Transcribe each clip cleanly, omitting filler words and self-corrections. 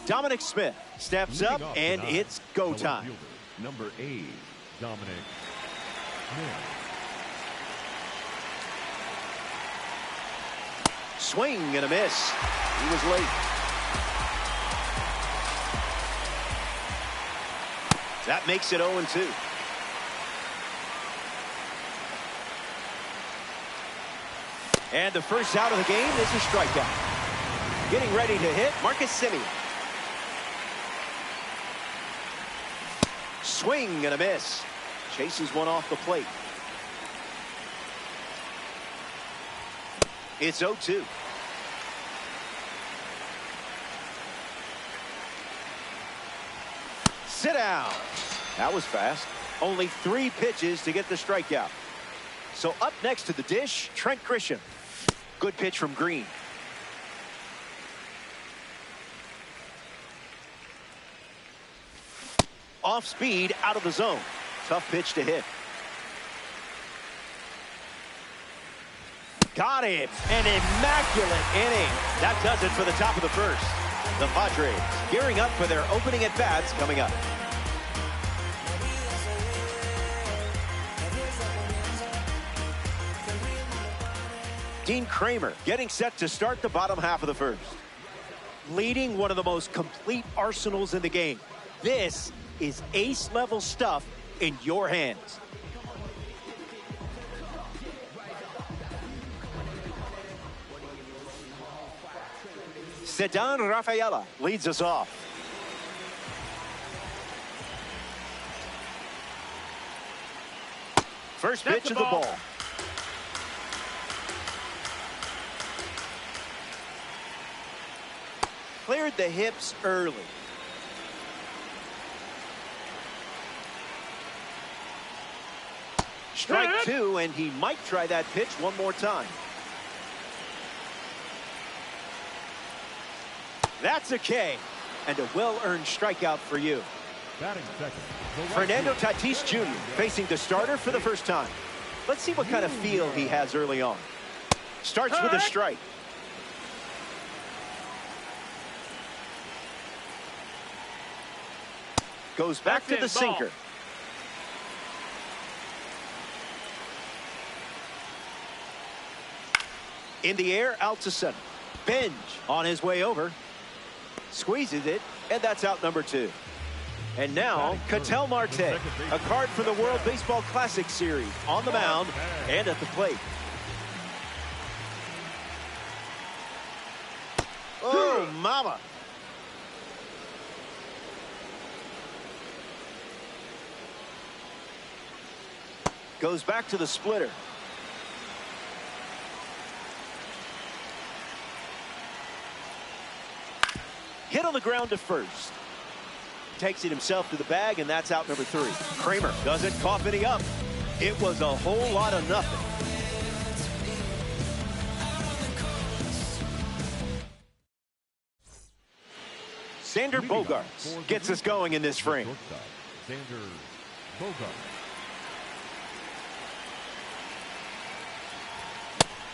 Dominic Smith steps up, and it's go time. Number 8, Dominic Smith. Swing and a miss. He was late. That makes it 0-2. And the first out of the game is a strikeout. Getting ready to hit, Marcus Semien. Swing and a miss. Chases one off the plate. It's 0-2. Sit down. That was fast. Only 3 pitches to get the strikeout. So up next to the dish, Trent Grisham. Good pitch from Green. Off speed, out of the zone. Tough pitch to hit. Got him. An immaculate inning. That does it for the top of the first. The Padres gearing up for their opening at-bats coming up. Dean Kramer getting set to start the bottom half of the first. Leading one of the most complete arsenals in the game. This is ace-level stuff in your hands. Ceddanne Rafaela leads us off. First pitch of the ball. Cleared the hips early. Strike 2, and he might try that pitch one more time. That's a K, and a well-earned strikeout for you. Fernando Tatis Jr. facing the starter for the first time. Let's see what kind of feel he has early on. Starts with a strike. Goes back to the sinker. In the air, out to center. Benj on his way over. Squeezes it, and that's out number 2. And now, Ketel Marte, a card for the World Baseball Classic Series, on the mound and at the plate. Oh, mama. Goes back to the splitter. Hit on the ground to first. Takes it himself to the bag, and that's out number 3. Kramer doesn't cough any up. It was a whole lot of nothing. Xander Bogaerts gets us going in this frame. Xander Bogaerts.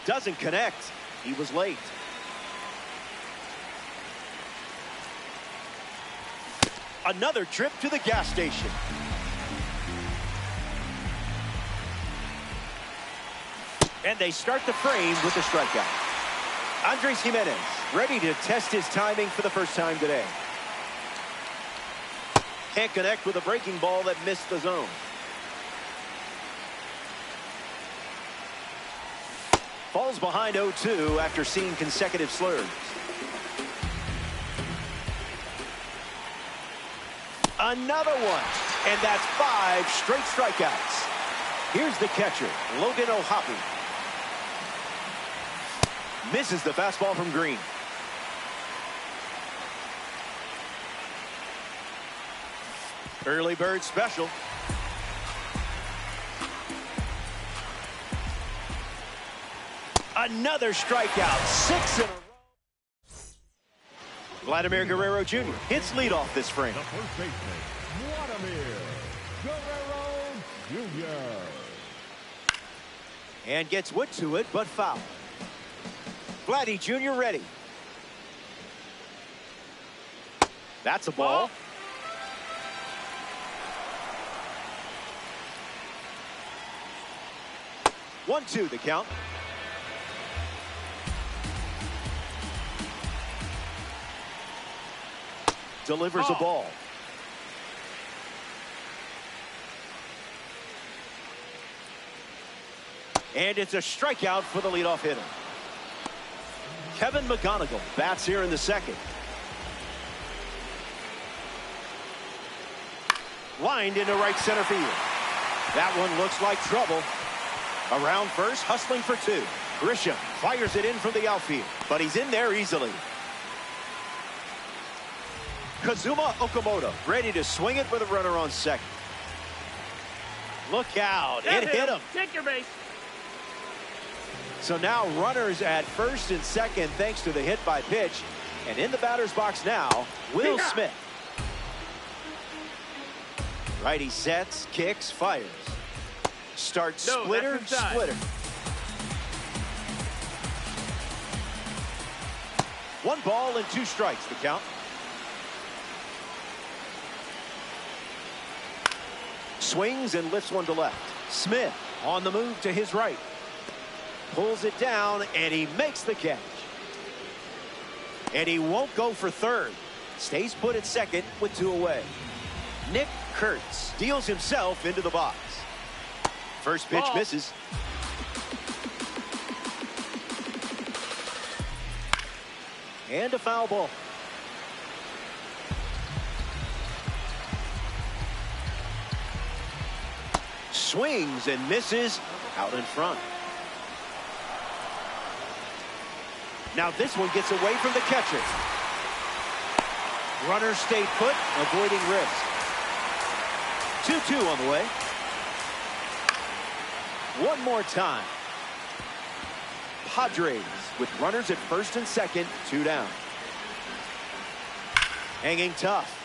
Doesn't connect. He was late. Another trip to the gas station. And they start the frame with the strikeout. Andres Gimenez ready to test his timing for the first time today. Can't connect with a breaking ball that missed the zone. Falls behind 0-2 after seeing consecutive slurs. Another one, and that's 5 straight strikeouts. Here's the catcher, Logan O'Hoppe. Misses the fastball from Green. Early bird special. Another strikeout, 6 in a row. Vladimir Guerrero Jr. hits leadoff this frame. The first baseman, Vladimir Guerrero Jr. And gets wood to it, but foul. Vladdy Jr. ready. That's a ball. 1-2 the count. Delivers a ball. And it's a strikeout for the leadoff hitter. Kevin McGonigal bats here in the second. Lined into right center field. That one looks like trouble. Around first, hustling for two. Grisham fires it in from the outfield, but he's in there easily. Kazuma Okamoto ready to swing it with a runner on second. Look out, it hit him. Take your base. So now runners at first and second thanks to the hit by pitch. And in the batter's box now, Will Smith. Righty sets, kicks, fires. Starts splitter, splitter. 1 ball and 2 strikes the count. Swings and lifts one to left. Smith on the move to his right. Pulls it down and he makes the catch. And he won't go for third. Stays put at second with 2 away. Nick Kurtz deals himself into the box. First pitch misses. And a foul ball. Swings and misses out in front. Now this one gets away from the catcher. Runner stayed put, avoiding risk. 2-2 on the way. One more time. Padres with runners at first and second, 2 down. Hanging tough.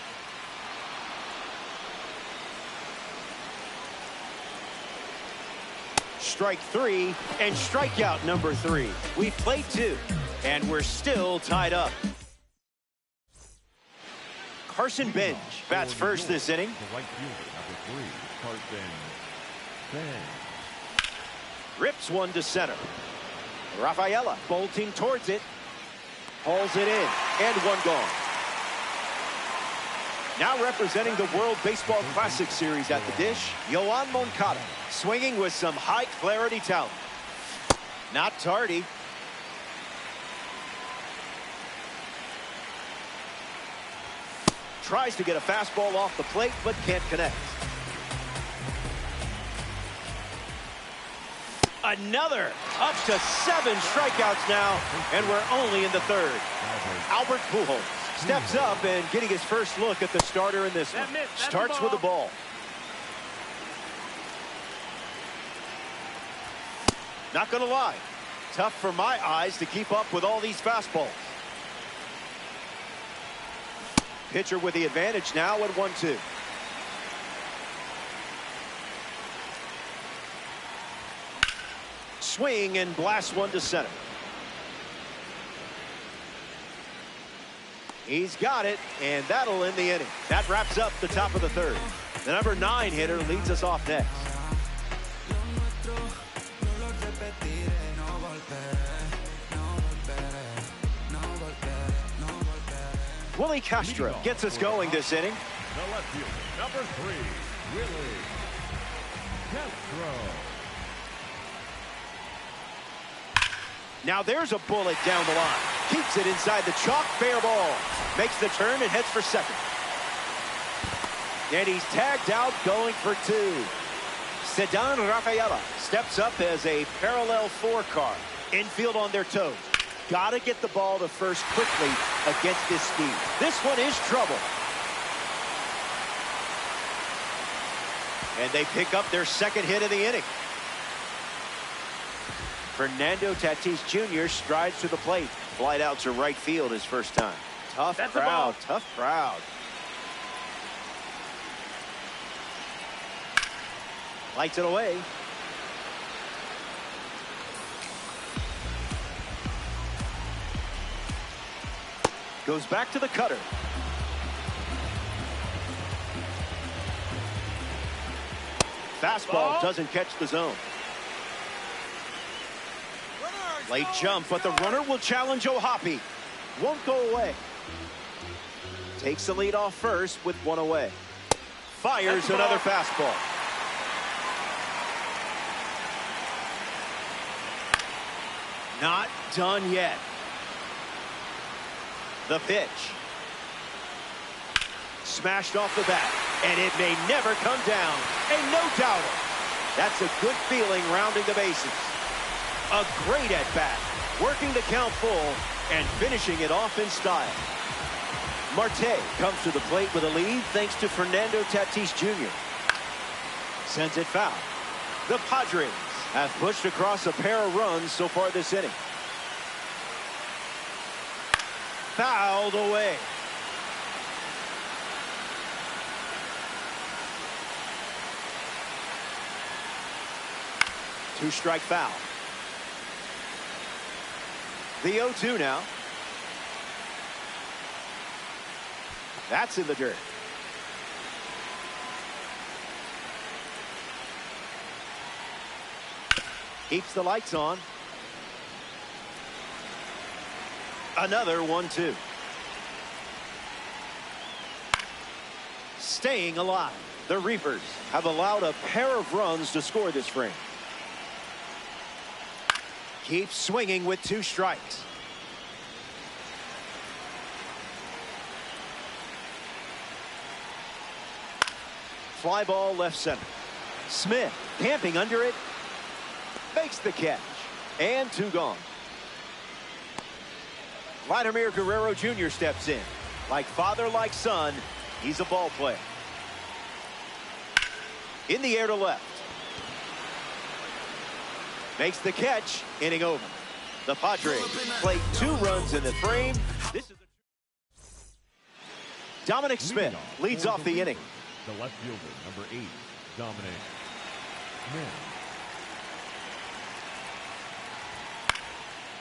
Strike 3 and strikeout number 3. We've played 2 and we're still tied up. Carson Bench bats first this inning. The right fielder, number 3, Carson Bench. Rips one to center. Rafaela bolting towards it. Hauls it in and 1 gone. Now representing the World Baseball Classic Series at the dish, Yoan Moncada, swinging with some high clarity talent. Not tardy. Tries to get a fastball off the plate, but can't connect. Another, up to 7 strikeouts now, and we're only in the 3rd. Albert Pujols steps up and getting his first look at the starter in this one. Starts with the ball. Not gonna lie, tough for my eyes to keep up with all these fastballs. Pitcher with the advantage now at 1-2. Swing and blast one to center. He's got it, and that'll end the inning. That wraps up the top of the 3rd. The number 9 hitter leads us off next. Willie Castro gets us going this inning. The left fielder, number 3, Willie Castro. Now there's a bullet down the line. Keeps it inside the chalk, fair ball. Makes the turn and heads for second. And he's tagged out going for 2. Ceddanne Rafaela steps up as a parallel 4 car. Infield on their toes. Got to get the ball to first quickly against this speed. This one is trouble. And they pick up their 2nd hit of the inning. Fernando Tatis Jr. strides to the plate. Flight out to right field his first time. Tough crowd, tough crowd. Lights it away. Goes back to the cutter. Fastball doesn't catch the zone. Late jump, but the runner will challenge O'Hoppe. Won't go away. Takes the lead off first with one away. Fires another fastball. Not done yet. The pitch. Smashed off the bat, and it may never come down. And no doubter. That's a good feeling rounding the bases. A great at-bat, working the count full and finishing it off in style. Marte comes to the plate with a lead thanks to Fernando Tatis Jr. Sends it foul. The Padres have pushed across a pair of runs so far this inning. Fouled away. Two-strike foul. The 0-2 now. That's in the dirt. Keeps the lights on. Another 1-2. Staying alive. The Reapers have allowed a pair of runs to score this frame. Keeps swinging with 2 strikes. Fly ball left center. Smith camping under it. Makes the catch. And 2 gone. Vladimir Guerrero Jr. steps in. Like father, like son, he's a ball player. In the air to left. Makes the catch. Inning over. The Padres play 2 runs in the frame. This is Dominic Smith leads off the inning. The left fielder, number 8, Dominic Smith.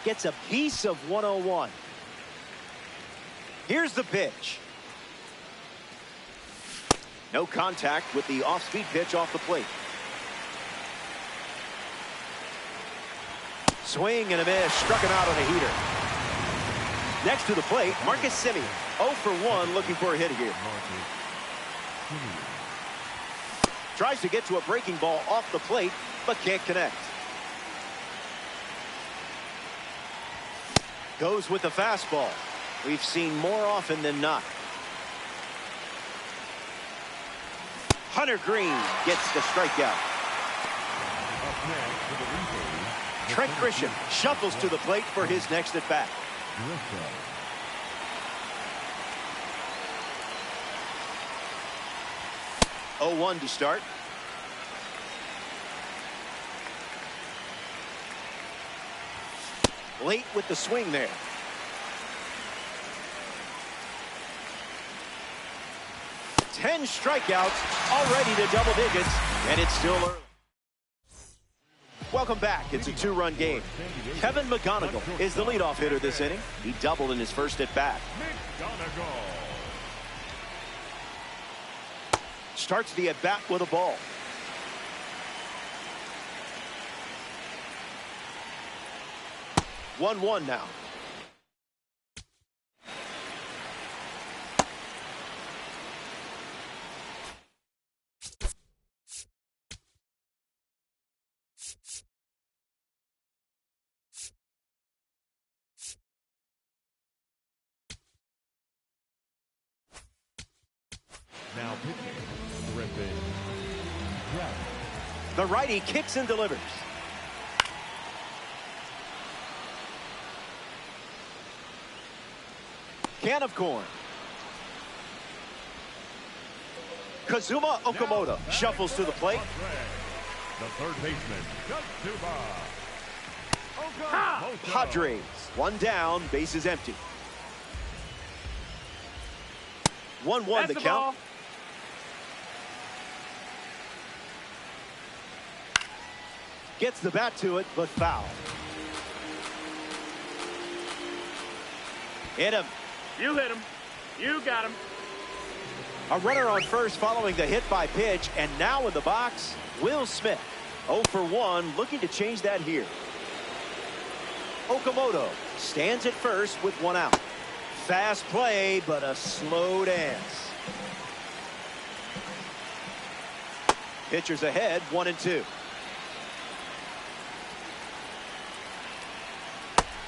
Gets a piece of 101. Here's the pitch. No contact with the off-speed pitch off the plate. Swing and a miss. Struck him out on a heater. Next to the plate, Marcus Semien. 0 for 1, looking for a hit here. Tries to get to a breaking ball off the plate, but can't connect. Goes with the fastball. We've seen more often than not. Hunter Green gets the strikeout. Trent Grisham shuffles to the plate for his next at bat. 0-1 to start. Late with the swing there. Ten strikeouts, already to double digits, and it's still early. Welcome back. It's a 2-run game. Kevin McGonigal is the leadoff hitter this inning. He doubled in his first at bat. Starts the at bat with a ball. One now. Now pitching, Griffin. The righty kicks and delivers. Can of corn. Kazuma Okamoto shuffles to the plate. The third baseman, Padres, 1 down, bases empty. 1-1 the count. Gets the bat to it, but foul. Hit him. You hit him. You got him. A runner on first following the hit by pitch, and now in the box, Will Smith. 0 for 1, looking to change that here. Okamoto stands at first with 1 out. Fast play, but a slow dance. Pitchers ahead, 1 and 2.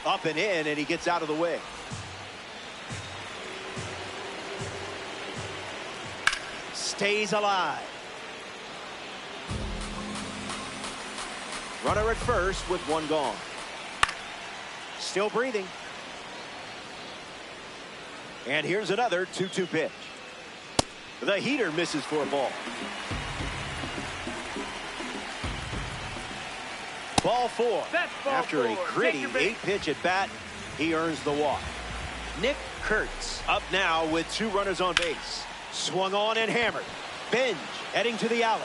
Up and in, and he gets out of the way. Stays alive. Runner at first with 1 gone. Still breathing. And here's another 2-2 pitch. The heater misses for a ball. Ball 4. After a gritty 8-pitch at bat, he earns the walk. Nick Kurtz up now with 2 runners on base. Swung on and hammered. Benj heading to the alley.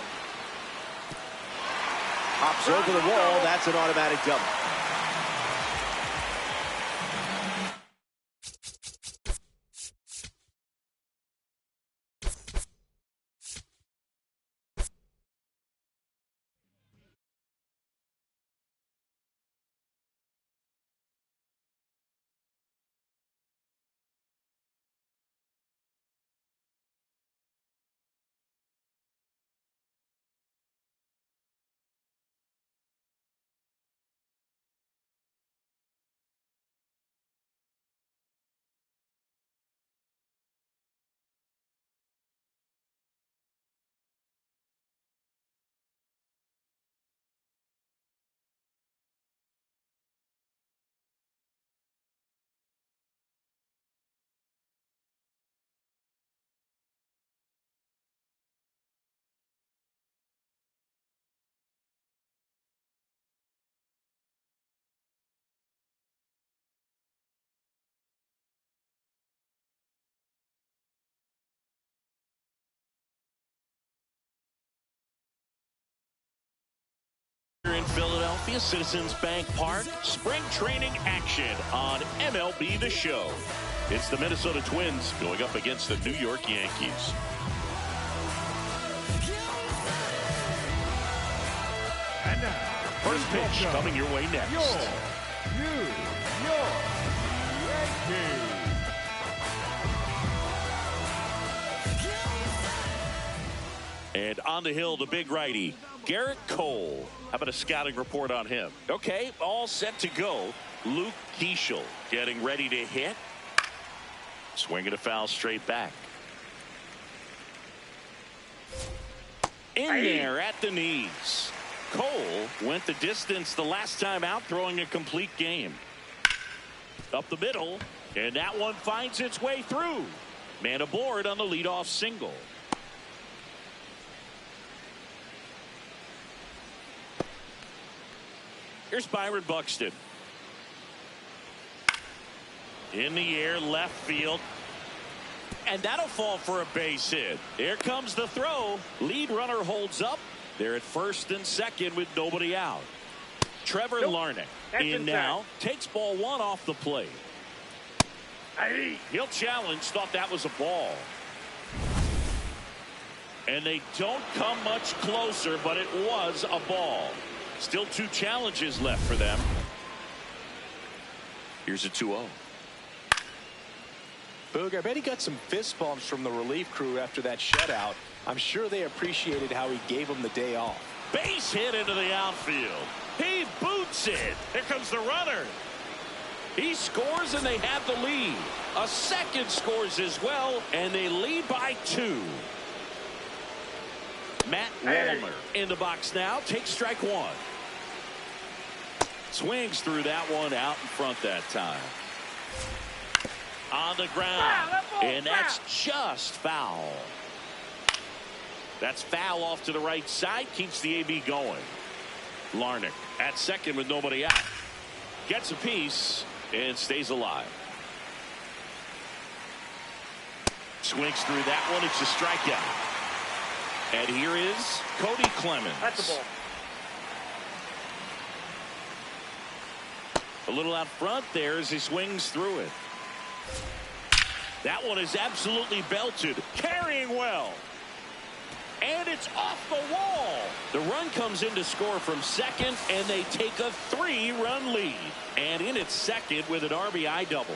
Hops over the wall. That's an automatic double. In Philadelphia, Citizens Bank Park, spring training action on MLB The Show. It's the Minnesota Twins going up against the New York Yankees. And now, First pitch coming your way next. Your New York Yankees. And on the hill, the big righty, Garrett Cole. How about a scouting report on him? Okay, all set to go. Luke Keeschel getting ready to hit. Swinging a foul straight back. In there at the knees. Cole went the distance the last time out, throwing a complete game. Up the middle, and that one finds its way through. Man aboard on the leadoff single. Here's Byron Buxton. In the air, left field. And that'll fall for a base hit. Here comes the throw. Lead runner holds up. They're at first and second with nobody out. Trevor Larnach in now. Takes ball 1 off the plate. He'll challenge. Thought that was a ball. And they don't come much closer, but it was a ball. Still 2 challenges left for them. Here's a 2-0. Boog, I bet he got some fist bumps from the relief crew after that shutout. I'm sure they appreciated how he gave him the day off. Base hit into the outfield. He boots it. Here comes the runner. He scores and they have the lead. A second scores as well, and they lead by 2. Matt Wallner in the box now. Takes strike 1. Swings through that one out in front that time. On the ground. And that's just foul. That's foul off to the right side. Keeps the AB going. Larnach at second with nobody out. Gets a piece and stays alive. Swings through that one. It's a strikeout. And here is Cody Clemens. That's a ball. A little out front there as he swings through it. That one is absolutely belted, carrying well. And it's off the wall. The run comes in to score from second, and they take a 3-run lead. And in its second with an RBI double.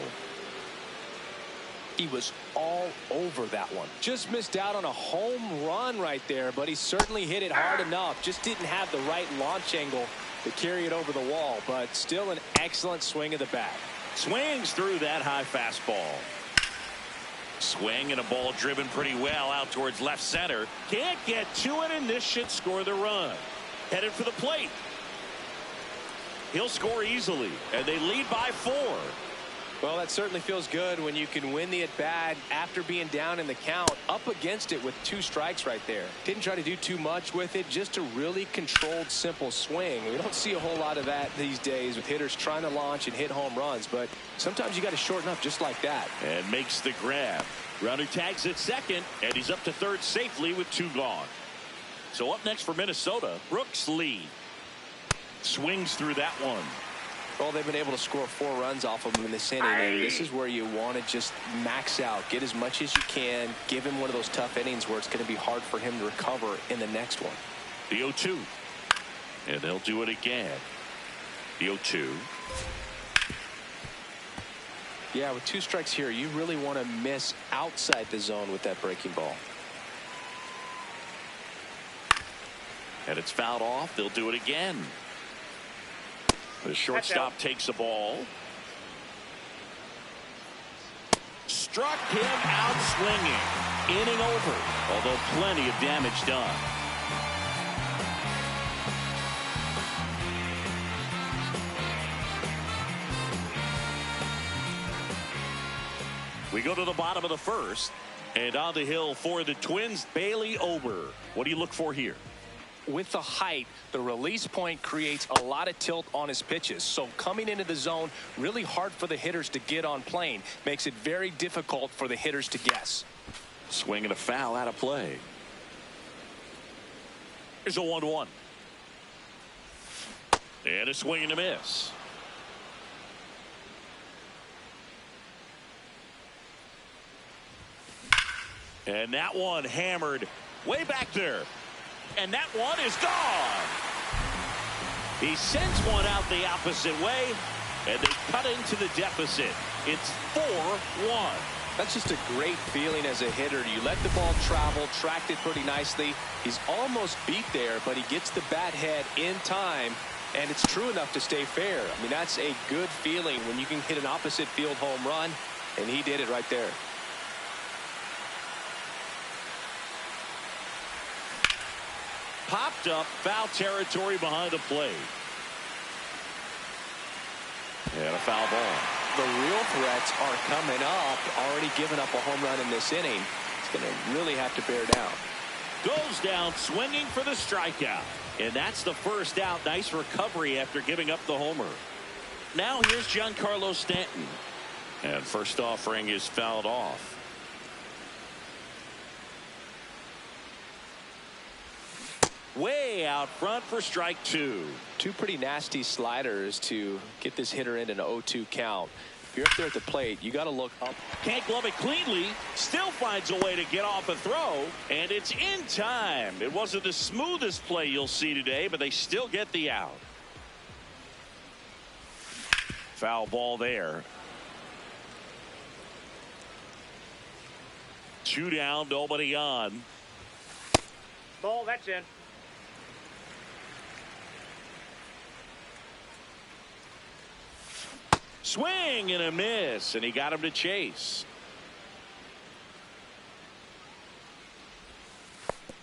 He was all over that one. Just missed out on a home run right there, but he certainly hit it hard enough. Just didn't have the right launch angle to carry it over the wall, but still an excellent swing of the bat. Swings through that high fastball. Swing and a ball driven pretty well out towards left center. Can't get to it, and this should score the run. Headed for the plate. He'll score easily, and they lead by 4. Well, that certainly feels good when you can win the at-bat after being down in the count, up against it with 2 strikes right there. Didn't try to do too much with it, just a really controlled, simple swing. We don't see a whole lot of that these days with hitters trying to launch and hit home runs, but sometimes you got to shorten up just like that. And makes the grab. Runner tags at second, and he's up to third safely with 2 gone. So up next for Minnesota, Brooks Lee. Swings through that one. Well, they've been able to score 4 runs off of him in this inning, and this is where you want to just max out, get as much as you can, give him one of those tough innings where it's going to be hard for him to recover in the next one. The 0-2, and they'll do it again. The 0-2. Yeah, with 2 strikes here, you really want to miss outside the zone with that breaking ball. And it's fouled off. They'll do it again. The shortstop takes the ball. Struck him out swinging. Inning over, although plenty of damage done. We go to the bottom of the first, and on the hill for the Twins, Bailey Ober. What do you look for here? With the height, the release point creates a lot of tilt on his pitches. So coming into the zone, really hard for the hitters to get on plane. Makes it very difficult for the hitters to guess. Swing and a foul out of play. Here's a 1-1. And a swing and a miss. And that one hammered way back there. And that one is gone. He sends one out the opposite way, and they cut into the deficit. It's 4-1. That's just a great feeling as a hitter. You let the ball travel, tracked it pretty nicely. He's almost beat there, but he gets the bat head in time, and it's true enough to stay fair. I mean, that's a good feeling when you can hit an opposite field home run, and he did it right there. Popped up, foul territory behind the plate. And a foul ball. The real threats are coming up. Already given up a home run in this inning. It's going to really have to bear down. Goes down swinging for the strikeout. And that's the first out. Nice recovery after giving up the homer. Now here's Giancarlo Stanton. And first offering is fouled off. Way out front for strike 2. 2 pretty nasty sliders to get this hitter in an 0-2 count. If you're up there at the plate, you got to look up. Can't glove it cleanly. Still finds a way to get off a throw. And it's in time. It wasn't the smoothest play you'll see today, but they still get the out. Foul ball there. 2 down, nobody on. Ball, that's in. Swing and a miss, and he got him to chase.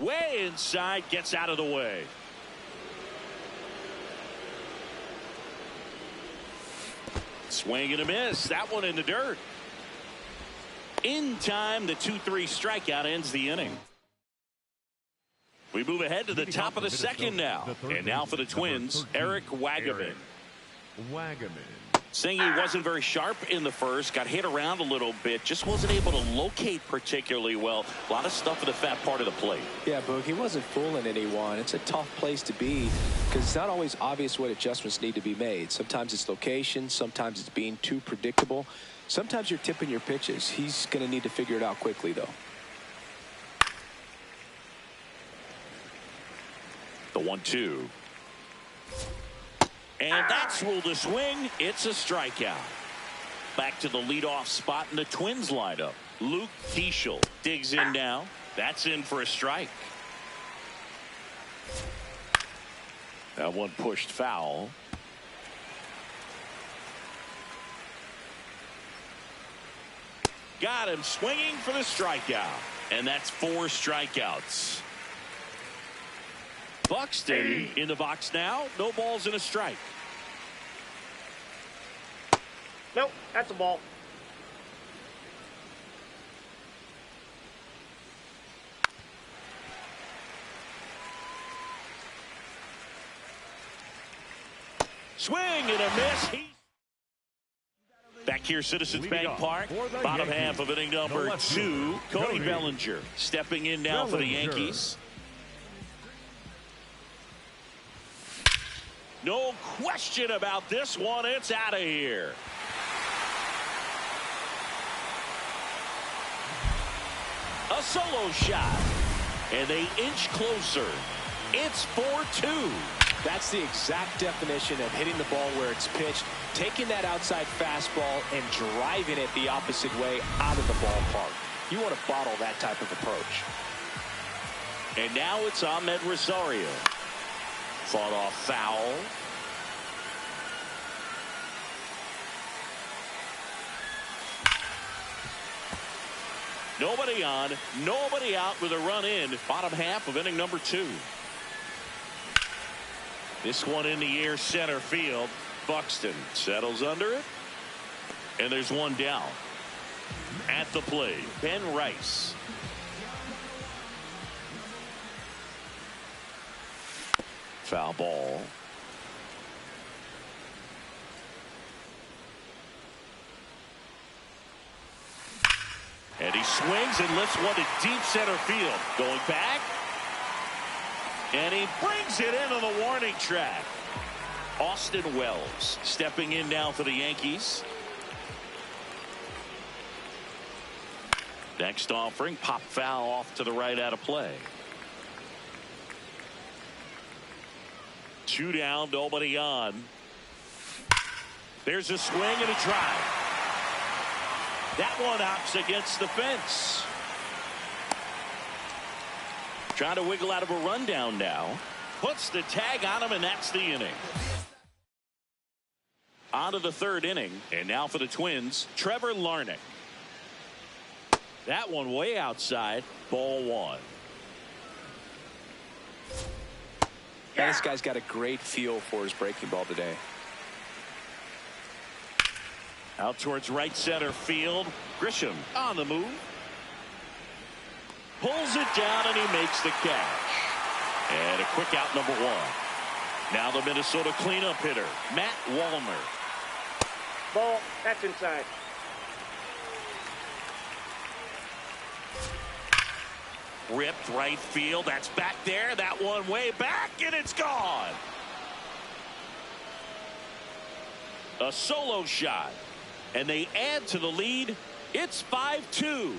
Way inside, gets out of the way. Swing and a miss. That one in the dirt. In time, the 2-3 strikeout ends the inning. We move ahead to the top of the second now. And now for the Twins, Eric Wagaman. Saying he wasn't very sharp in the first, got hit around a little bit, just wasn't able to locate particularly well. A lot of stuff in the fat part of the plate. Yeah, Boog, he wasn't fooling anyone. It's a tough place to be because it's not always obvious what adjustments need to be made. Sometimes it's location, sometimes it's being too predictable. Sometimes you're tipping your pitches. He's going to need to figure it out quickly, though. The 1-2. And that's ruled a swing. It's a strikeout. Back to the leadoff spot in the Twins lineup. Luke Keeschel digs in now. That's in for a strike. That one pushed foul. Got him swinging for the strikeout. And that's 4 strikeouts. Buxton in the box now. No balls and a strike. Nope, that's a ball. Swing and a miss. Back here, Citizens Bank Park. Bottom half of inning number 2. Cody Bellinger stepping in now for the Yankees. No question about this one. It's out of here. A solo shot. And they inch closer. It's 4-2. That's the exact definition of hitting the ball where it's pitched, taking that outside fastball and driving it the opposite way out of the ballpark. You want to bottle that type of approach. And now it's Ahmed Rosario. Fought off foul. Nobody on, nobody out with a run in. Bottom half of inning number 2. This one in the air, center field. Buxton settles under it. And there's one down. At the plate, Ben Rice. Foul ball. And he swings and lifts one to deep center field. Going back. And he brings it into the warning track. Austin Wells stepping in now for the Yankees. Next offering, pop foul off to the right out of play. 2 down, nobody on. There's a swing and a drive. That one opts against the fence. Trying to wiggle out of a rundown now. Puts the tag on him, and that's the inning. On to the 3rd inning, and now for the Twins, Trevor Larnach. That one way outside, ball 1. Yeah, this guy's got a great feel for his breaking ball today. Out towards right center field. Grisham on the move. Pulls it down and he makes the catch. And a quick out, number 1. Now the Minnesota cleanup hitter, Matt Wallner. Ball, that's inside. Ripped right field. That's back there. That one way back, and it's gone. A solo shot. And they add to the lead. It's 5-2.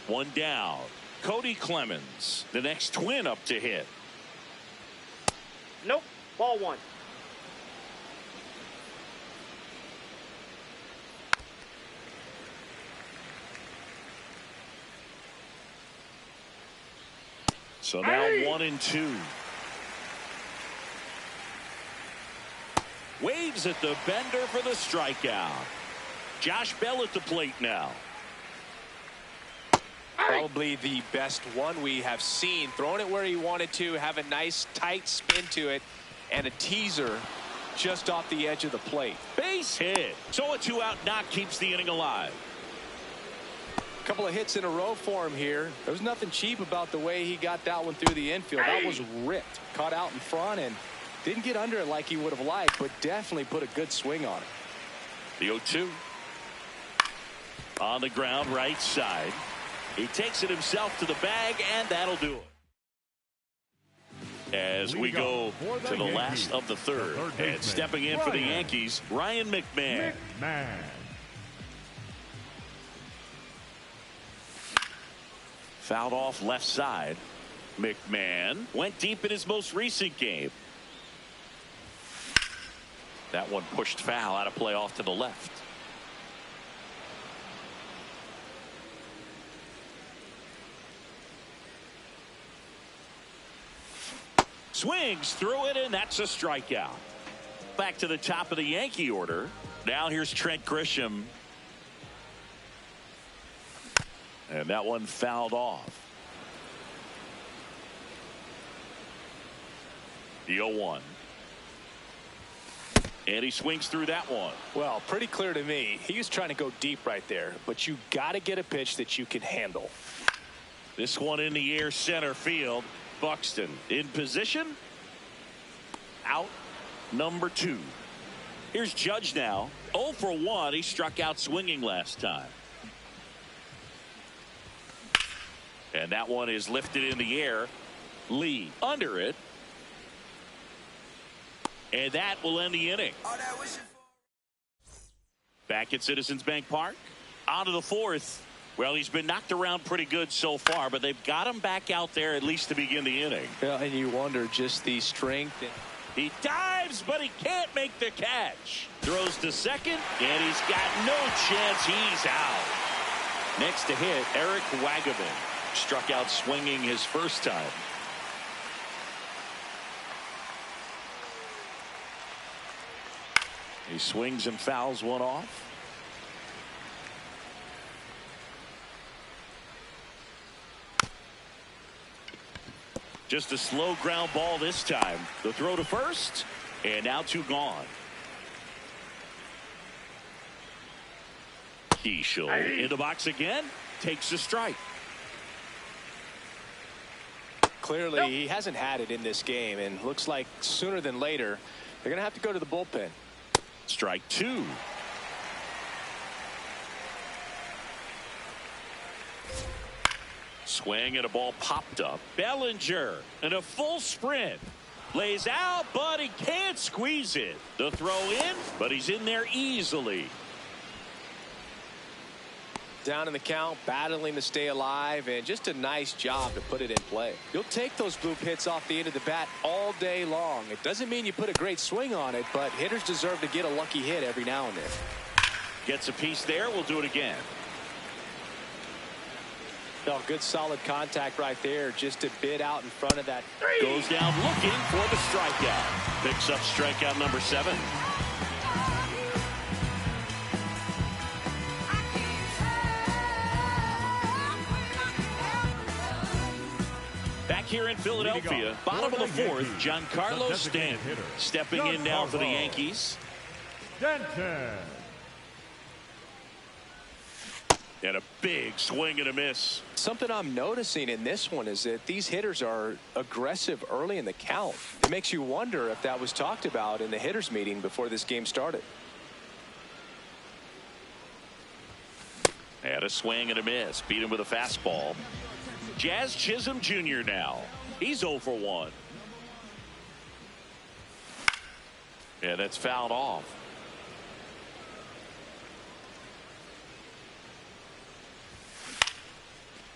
One down. Cody Clemens, the next Twin up to hit. Nope, ball 1. So now 1-2. Waves at the bender for the strikeout. Josh Bell at the plate now. Probably the best one we have seen. Throwing it where he wanted to, have a nice tight spin to it, and a teaser just off the edge of the plate. Base hit. So a 2-out knock keeps the inning alive. A couple of hits in a row for him here. There was nothing cheap about the way he got that one through the infield. That was ripped. Caught out in front and didn't get under it like he would have liked, but definitely put a good swing on it. The 0-2. On the ground, right side. He takes it himself to the bag, and that'll do it. As we go to the last of the 3rd. And stepping in for the Yankees, Ryan McMahon. Fouled off left side. McMahon went deep in his most recent game. That one pushed foul out of play off to the left. Swings through it, and that's a strikeout. Back to the top of the Yankee order. Now here's Trent Grisham. And that one fouled off. The 0-1. And he swings through that one. Well, pretty clear to me. He was trying to go deep right there, but you got to get a pitch that you can handle. This one in the air, center field. Buxton in position. Out number 2. Here's Judge now. 0 for 1. He struck out swinging last time. And that one is lifted in the air. Lee under it. And that will end the inning. Back at Citizens Bank Park. On to the 4th. Well, he's been knocked around pretty good so far, but they've got him back out there at least to begin the inning. Yeah, and you wonder just the strength. He dives, but he can't make the catch. Throws to second, and he's got no chance. He's out. Next to hit, Eric Wagaman. Struck out swinging his first time. He swings and fouls one off. Just a slow ground ball this time. The throw to first, and now 2 gone. Keishel in the box again, takes a strike. Clearly, he hasn't had it in this game, and looks like sooner than later, they're going to have to go to the bullpen. Strike 2. Swing and a ball popped up. Bellinger in a full sprint. Lays out, but he can't squeeze it. The throw in, but he's in there easily. Down in the count, battling to stay alive, and just a nice job to put it in play. You'll take those bloop hits off the end of the bat all day long. It doesn't mean you put a great swing on it, but hitters deserve to get a lucky hit every now and then. Gets a piece there. We'll do it again. Oh, good solid contact right there, just a bit out in front of that. Goes down looking for the strikeout. Picks up strikeout number 7. Back here in Philadelphia, bottom of the 4th, Giancarlo Stanton stepping in now for the Yankees. Stanton. And a big swing and a miss. Something I'm noticing in this one is that these hitters are aggressive early in the count. It makes you wonder if that was talked about in the hitters meeting before this game started. And a swing and a miss. Beat him with a fastball. Jazz Chisholm Jr. now. He's 0 for 1. And that's fouled off.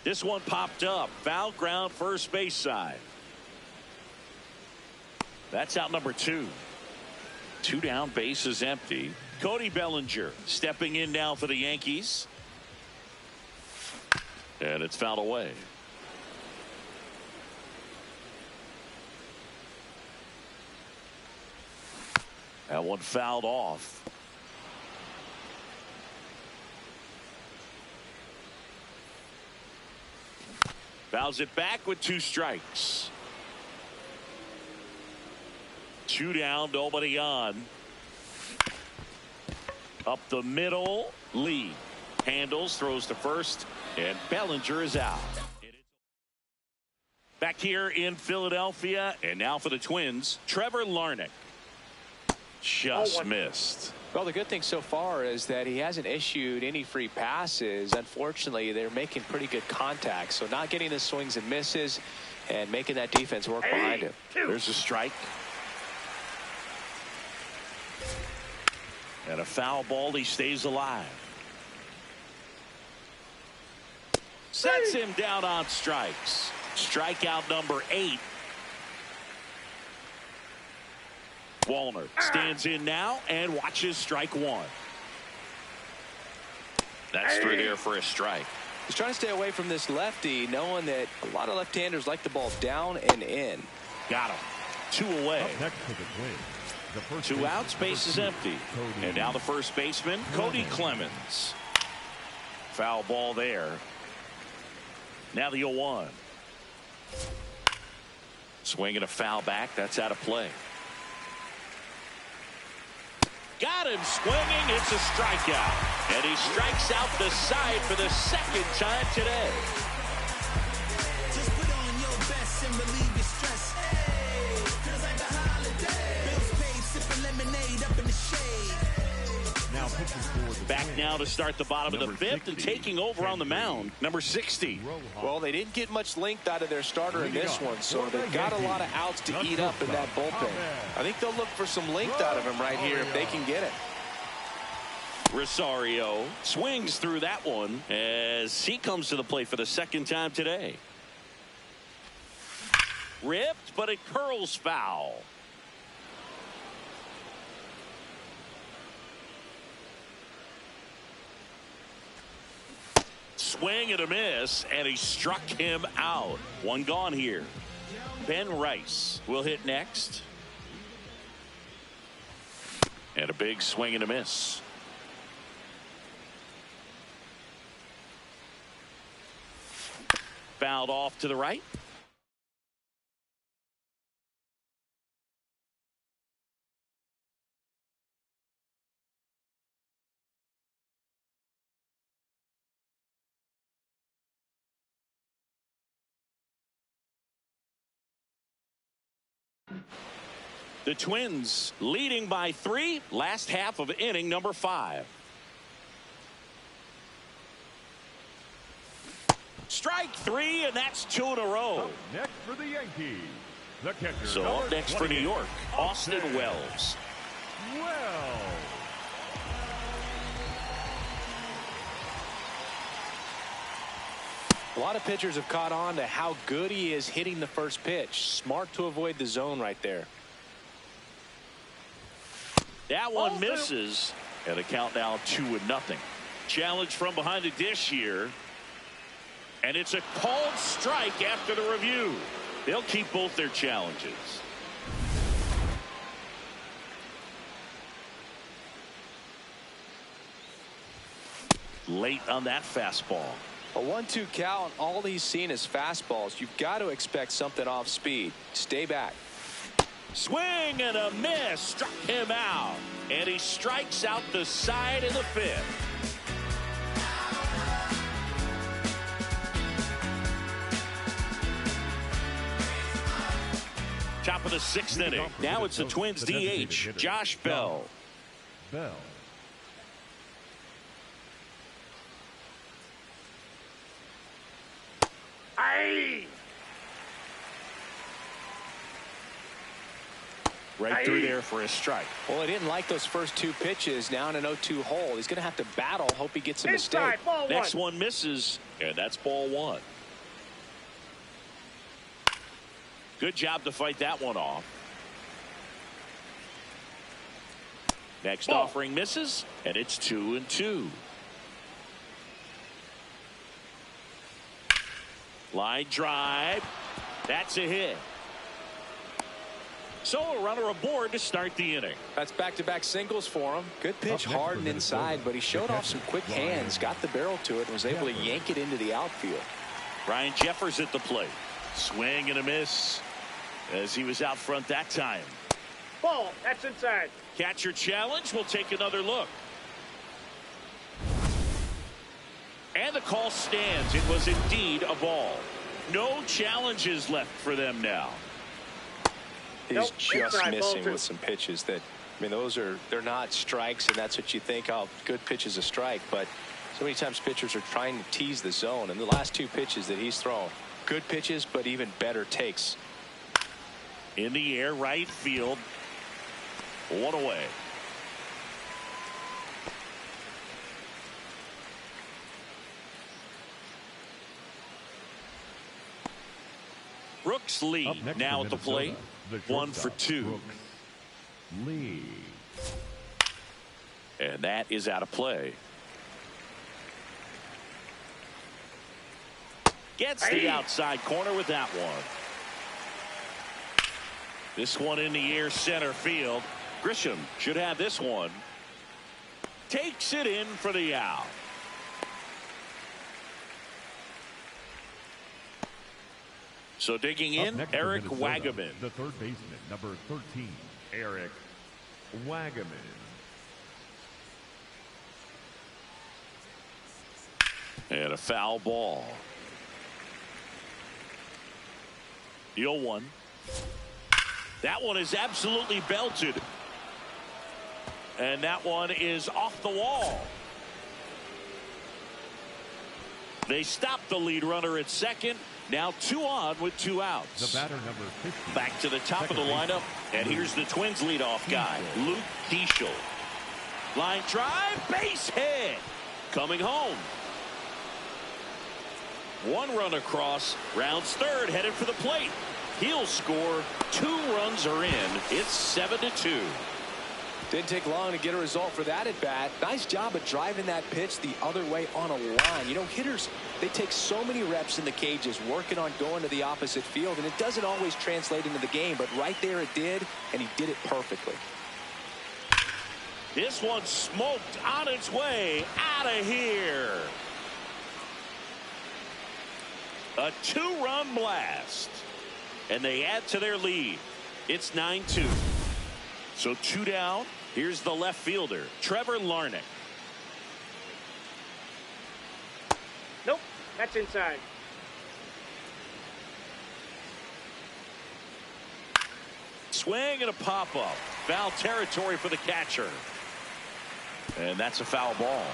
This one popped up. Foul ground first base side. That's out number 2. 2 down, base is empty. Cody Bellinger stepping in now for the Yankees. And it's fouled away. That one fouled off. Fouls it back with 2 strikes. 2 down, nobody on. Up the middle, Lee handles, throws to first, and Bellinger is out. Back here in Philadelphia, and now for the Twins, Trevor Larnach. Just missed. Well, the good thing so far is that he hasn't issued any free passes. Unfortunately, they're making pretty good contact, so not getting the swings and misses and making that defense work behind him. There's a strike. And a foul ball. He stays alive. Sets him down on strikes. Strikeout number 8. Wallner stands in now and watches strike 1. That's through there for a strike. He's trying to stay away from this lefty, knowing that a lot of left-handers like the ball down and in. Got him. 2 away. Up next to the Twins, the first 2 baseman, outs, base is empty. Cody. And now the first baseman, Cody Clemens. Foul ball there. Now the 0-1. Swing and a foul back. That's out of play. Got him swinging. It's a strikeout. And he strikes out the side for the second time today. Just put on your best and relieve your stress. Hey, feels like a holiday. Bills paid, sipping lemonade up in the shade. Now pitching for the Back Twins, now to start the bottom of the number 5th and 60, taking over on the mound, number 60. Well, they didn't get much length out of their starter in this one, so they got a lot of outs to eat up in that bullpen. I think they'll look for some length out of him right here if they can get it. Rosario swings through that one as he comes to the plate for the second time today. Ripped, but it curls foul. Swing and a miss, and he struck him out. 1 gone here. Ben Rice will hit next. And a big swing and a miss. Fouled off to the right. The Twins leading by 3, last half of inning number 5. Strike 3, and that's 2 in a row. Up next for the Yankees, the catcher. So up next for New York, Austin Wells. A lot of pitchers have caught on to how good he is hitting the first pitch. Smart to avoid the zone right there. That one misses, and the count now 2-0. Challenge from behind the dish here, and it's a called strike after the review. They'll keep both their challenges. Late on that fastball. A 1-2 count, all he's seen is fastballs. You've got to expect something off speed. Stay back. Swing and a miss, struck him out, and he strikes out the side of the 5th. Top of the 6th inning. Now it's the Twins DH, Josh Bell. Aye. Right through there for a strike. Well, I didn't like those first 2 pitches. Now in an 0-2 hole. He's going to have to battle. Hope he gets a mistake. Inside, ball Next 1. one misses, and that's ball 1. Good job to fight that one off. Next Ball. offering misses, and it's 2-2. Line drive. That's a hit. So a runner aboard to start the inning. That's back-to-back singles for him. Good pitch, hard and inside, but he showed off some quick hands, got the barrel to it, and was able to yank it into the outfield. Ryan Jeffers at the plate. Swing and a miss as he was out front that time. Ball. That's inside. Catcher challenge. We'll take another look. And the call stands. It was indeed a ball. No challenges left for them now. He's Nope, just inside, ball missing 2. with some pitches that, I mean, they're not strikes, and that's what you think, oh, good pitch is a strike. But so many times pitchers are trying to tease the zone, and the last 2 pitches that he's thrown, good pitches, but even better takes. In the air, right field. 1 away. Brooks Up Lee next now for at the plate. Minnesota, the 1 for shortstop, 2. Brooks Lee. And that is out of play. Gets the outside corner with that one. This one in the air center field. Grisham should have this one. Takes it in for the out. So digging in, Eric Wagaman. The third baseman, number 13, Eric Wagaman. And a foul ball. The 0-1. That one is absolutely belted. And that one is off the wall. They stop the lead runner at second. Now 2 on with 2 outs. The batter, number 50. Back to the top of the lineup. And here's the Twins leadoff guy, Luke Diesel. Line drive, base hit. Coming home. 1 run across, rounds third, headed for the plate. He'll score. 2 runs are in. It's 7-2. Didn't take long to get a result for that at bat. Nice job of driving that pitch the other way on a line. You know, hitters, they take so many reps in the cages working on going to the opposite field, and it doesn't always translate into the game, but right there it did, and he did it perfectly. This one smoked on its way out of here. A 2-run blast. And they add to their lead. It's 9-2. So 2 down. Here's the left fielder, Trevor Larnach. Nope, that's inside. Swing and a pop-up. Foul territory for the catcher. And that's a foul ball.